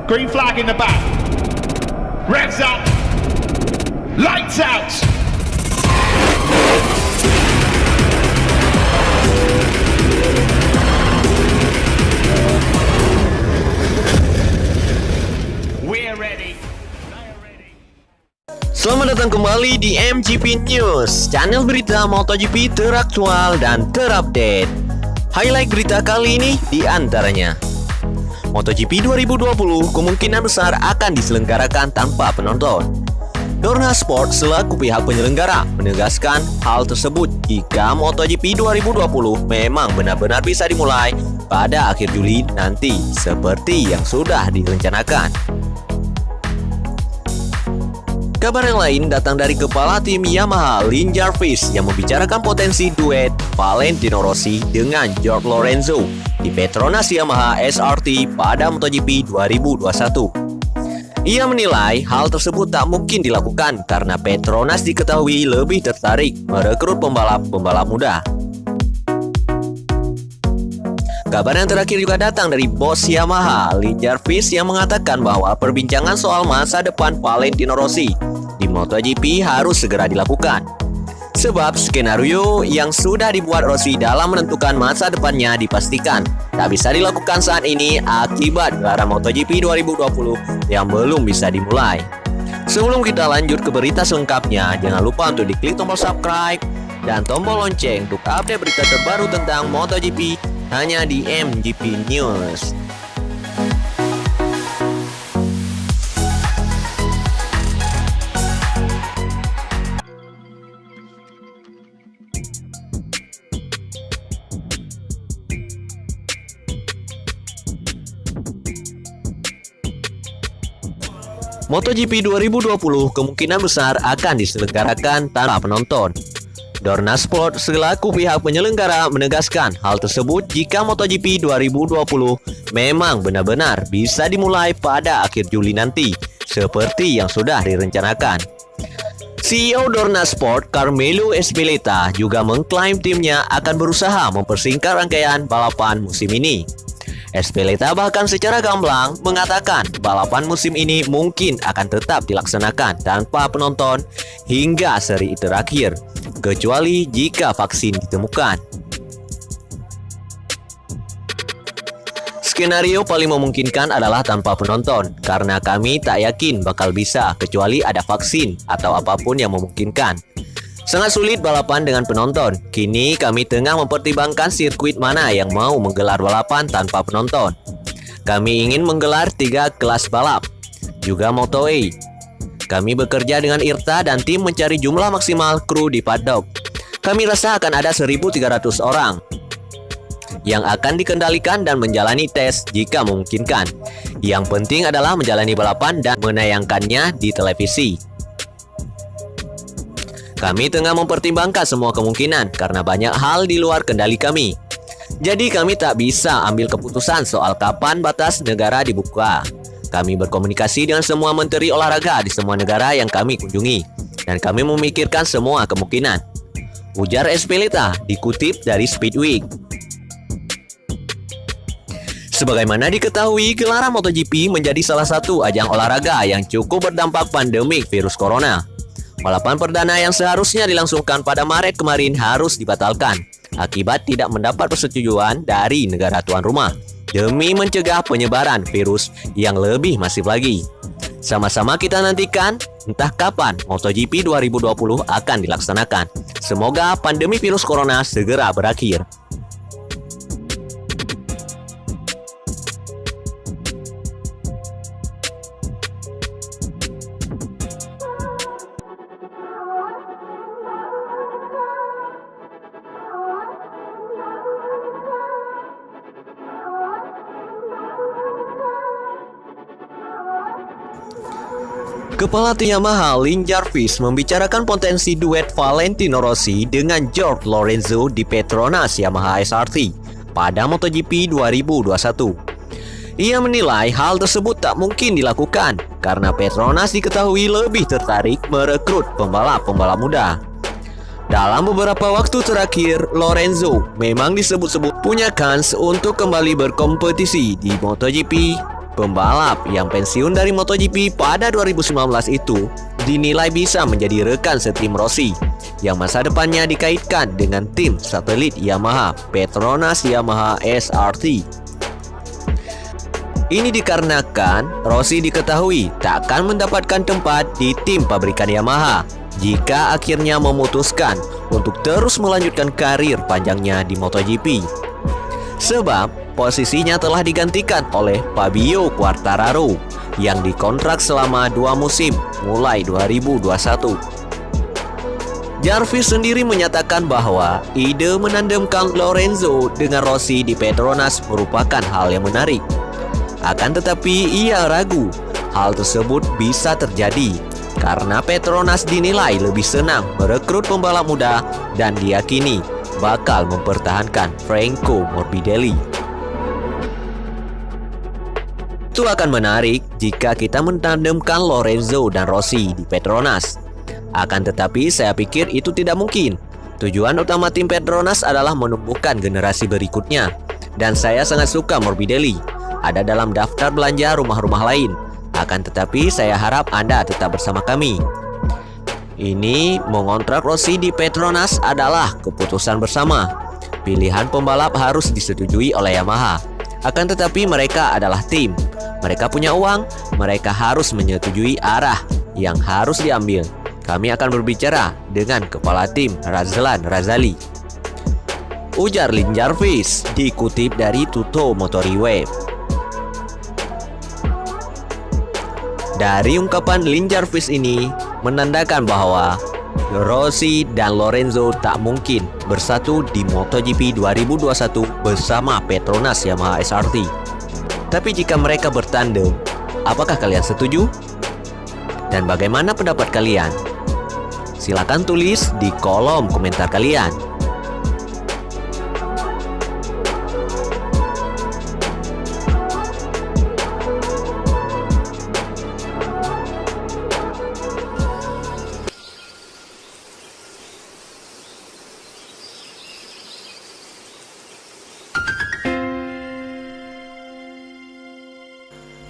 Green flag in the back. Revs up. Lights out. We're ready. Selamat datang kembali di MGP News, channel berita MotoGP teraktual dan terupdate. Highlight berita kali ini diantaranya: MotoGP 2020 kemungkinan besar akan diselenggarakan tanpa penonton. Dorna Sport selaku pihak penyelenggara menegaskan hal tersebut jika MotoGP 2020 memang benar-benar bisa dimulai pada akhir Juli nanti seperti yang sudah direncanakan. Kabar yang lain datang dari kepala tim Yamaha Lin Jarvis yang membicarakan potensi duet Valentino Rossi dengan Jorge Lorenzo di Petronas Yamaha SRT pada MotoGP 2021. Ia menilai hal tersebut tak mungkin dilakukan karena Petronas diketahui lebih tertarik merekrut pembalap-pembalap muda. Kabar yang terakhir juga datang dari bos Yamaha, Lin Jarvis, yang mengatakan bahwa perbincangan soal masa depan Valentino Rossi di MotoGP harus segera dilakukan. Sebab skenario yang sudah dibuat Rossi dalam menentukan masa depannya dipastikan tak bisa dilakukan saat ini akibat gelaran MotoGP 2020 yang belum bisa dimulai. Sebelum kita lanjut ke berita selengkapnya, jangan lupa untuk diklik tombol subscribe dan tombol lonceng untuk update berita terbaru tentang MotoGP hanya di MGP News. MotoGP 2020 kemungkinan besar akan diselenggarakan tanpa penonton. Dorna Sport selaku pihak penyelenggara menegaskan hal tersebut jika MotoGP 2020 memang benar-benar bisa dimulai pada akhir Juli nanti seperti yang sudah direncanakan. CEO Dorna Sport Carmelo Ezpeleta juga mengklaim timnya akan berusaha mempersingkat rangkaian balapan musim ini. Ezpeleta bahkan secara gamblang mengatakan balapan musim ini mungkin akan tetap dilaksanakan tanpa penonton hingga seri terakhir, kecuali jika vaksin ditemukan. Skenario paling memungkinkan adalah tanpa penonton, karena kami tak yakin bakal bisa kecuali ada vaksin atau apapun yang memungkinkan. Sangat sulit balapan dengan penonton. Kini kami tengah mempertimbangkan sirkuit mana yang mau menggelar balapan tanpa penonton. Kami ingin menggelar 3 kelas balap, juga Moto2. Kami bekerja dengan IRTA dan tim mencari jumlah maksimal kru di paddock. Kami rasa akan ada 1.300 orang yang akan dikendalikan dan menjalani tes jika memungkinkan. Yang penting adalah menjalani balapan dan menayangkannya di televisi. Kami tengah mempertimbangkan semua kemungkinan karena banyak hal di luar kendali kami. Jadi kami tak bisa ambil keputusan soal kapan batas negara dibuka. Kami berkomunikasi dengan semua menteri olahraga di semua negara yang kami kunjungi, dan kami memikirkan semua kemungkinan, ujar Ezpeleta dikutip dari Speedweek. Sebagaimana diketahui, gelaran MotoGP menjadi salah satu ajang olahraga yang cukup berdampak pandemik virus corona. Balapan perdana yang seharusnya dilangsungkan pada Maret kemarin harus dibatalkan akibat tidak mendapat persetujuan dari negara tuan rumah demi mencegah penyebaran virus yang lebih masif lagi. Sama-sama kita nantikan entah kapan MotoGP 2020 akan dilaksanakan. Semoga pandemi virus corona segera berakhir. Kepala tim Yamaha Lin Jarvis membicarakan potensi duet Valentino Rossi dengan Jorge Lorenzo di Petronas Yamaha SRT pada MotoGP 2021. Ia menilai hal tersebut tak mungkin dilakukan karena Petronas diketahui lebih tertarik merekrut pembalap-pembalap muda. Dalam beberapa waktu terakhir, Lorenzo memang disebut-sebut punya kans untuk kembali berkompetisi di MotoGP Pembalap yang pensiun dari MotoGP pada 2019 itu dinilai bisa menjadi rekan setim Rossi yang masa depannya dikaitkan dengan tim satelit Yamaha, Petronas Yamaha SRT. Ini dikarenakan Rossi diketahui tak akan mendapatkan tempat di tim pabrikan Yamaha jika akhirnya memutuskan untuk terus melanjutkan karir panjangnya di MotoGP. Sebab posisinya telah digantikan oleh Fabio Quartararo yang dikontrak selama 2 musim mulai 2021. Jarvis sendiri menyatakan bahwa ide menandemkan Lorenzo dengan Rossi di Petronas merupakan hal yang menarik. Akan tetapi ia ragu hal tersebut bisa terjadi karena Petronas dinilai lebih senang merekrut pembalap muda dan diyakini bakal mempertahankan Franco Morbidelli. Itu akan menarik jika kita menandemkan Lorenzo dan Rossi di Petronas. Akan tetapi saya pikir itu tidak mungkin. Tujuan utama tim Petronas adalah menumbuhkan generasi berikutnya. Dan saya sangat suka Morbidelli ada dalam daftar belanja rumah-rumah lain. Akan tetapi saya harap Anda tetap bersama kami. Ini mengontrak Rossi di Petronas adalah keputusan bersama. Pilihan pembalap harus disetujui oleh Yamaha. Akan tetapi mereka adalah tim. Mereka punya uang, mereka harus menyetujui arah yang harus diambil. Kami akan berbicara dengan kepala tim Razlan Razali, ujar Lin Jarvis, dikutip dari Tutto Motori Web. Dari ungkapan Lin Jarvis ini menandakan bahwa Rossi dan Lorenzo tak mungkin bersatu di MotoGP 2021 bersama Petronas Yamaha SRT. Tapi jika mereka bertandem, apakah kalian setuju? Dan bagaimana pendapat kalian? Silakan tulis di kolom komentar kalian.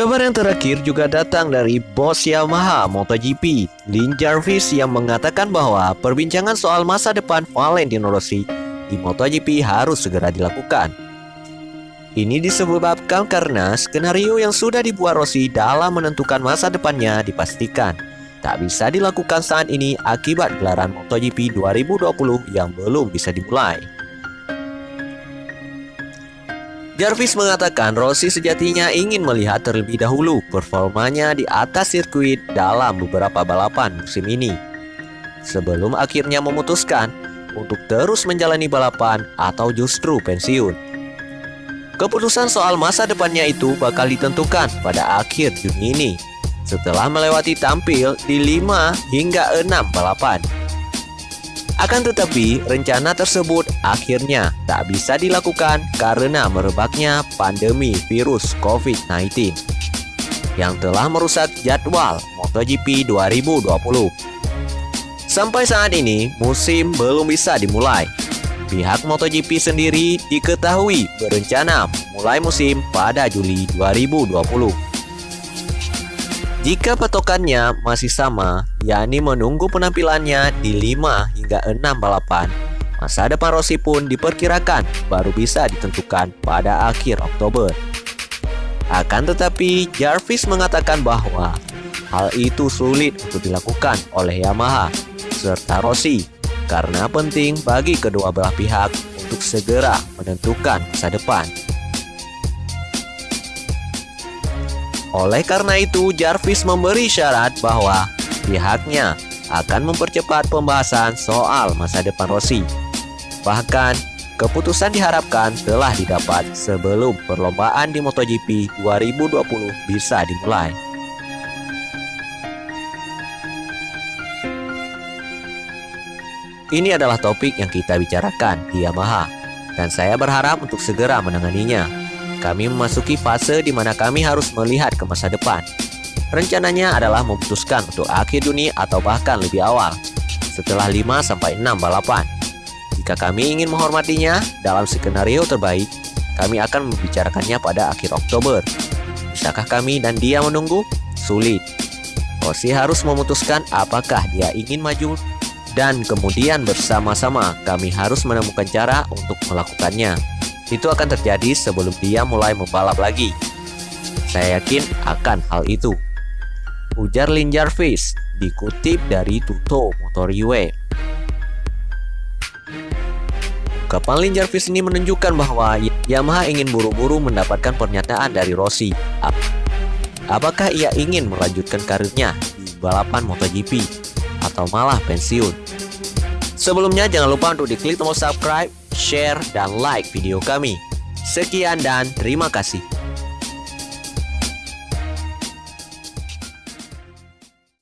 Kabar yang terakhir juga datang dari bos Yamaha MotoGP, Lin Jarvis, yang mengatakan bahwa perbincangan soal masa depan Valentino Rossi di MotoGP harus segera dilakukan. Ini disebabkan karena skenario yang sudah dibuat Rossi dalam menentukan masa depannya dipastikan tak bisa dilakukan saat ini akibat gelaran MotoGP 2020 yang belum bisa dimulai. Jarvis mengatakan Rossi sejatinya ingin melihat terlebih dahulu performanya di atas sirkuit dalam beberapa balapan musim ini, sebelum akhirnya memutuskan untuk terus menjalani balapan atau justru pensiun. Keputusan soal masa depannya itu bakal ditentukan pada akhir Juni ini, setelah melewati tampil di 5 hingga 6 balapan. Akan tetapi, rencana tersebut akhirnya tak bisa dilakukan karena merebaknya pandemi virus COVID-19 yang telah merusak jadwal MotoGP 2020. Sampai saat ini, musim belum bisa dimulai. Pihak MotoGP sendiri diketahui berencana mulai musim pada Juli 2020. Jika patokannya masih sama, yakni menunggu penampilannya di 5 hingga 6 balapan, masa depan Rossi pun diperkirakan baru bisa ditentukan pada akhir Oktober. Akan tetapi, Jarvis mengatakan bahwa hal itu sulit untuk dilakukan oleh Yamaha serta Rossi karena penting bagi kedua belah pihak untuk segera menentukan masa depan. Oleh karena itu, Jarvis memberi syarat bahwa pihaknya akan mempercepat pembahasan soal masa depan Rossi. Bahkan, keputusan diharapkan telah didapat sebelum perlombaan di MotoGP 2020 bisa dimulai. Ini adalah topik yang kita bicarakan di Yamaha, dan saya berharap untuk segera menanganinya. Kami memasuki fase di mana kami harus melihat ke masa depan. Rencananya adalah memutuskan untuk akhir Juni atau bahkan lebih awal, setelah 5-6 balapan. Jika kami ingin menghormatinya dalam skenario terbaik, kami akan membicarakannya pada akhir Oktober. Bisakah kami dan dia menunggu? Sulit. Rossi harus memutuskan apakah dia ingin maju, dan kemudian bersama-sama kami harus menemukan cara untuk melakukannya. Itu akan terjadi sebelum dia mulai membalap lagi. Saya yakin akan hal itu, ujar Lin Jarvis, dikutip dari Tutto Motor UA. Ungkapan Lin Jarvis ini menunjukkan bahwa Yamaha ingin buru-buru mendapatkan pernyataan dari Rossi. Apakah ia ingin melanjutkan karirnya di balapan MotoGP atau malah pensiun? Sebelumnya jangan lupa untuk diklik tombol subscribe, share, dan like video kami. Sekian dan terima kasih.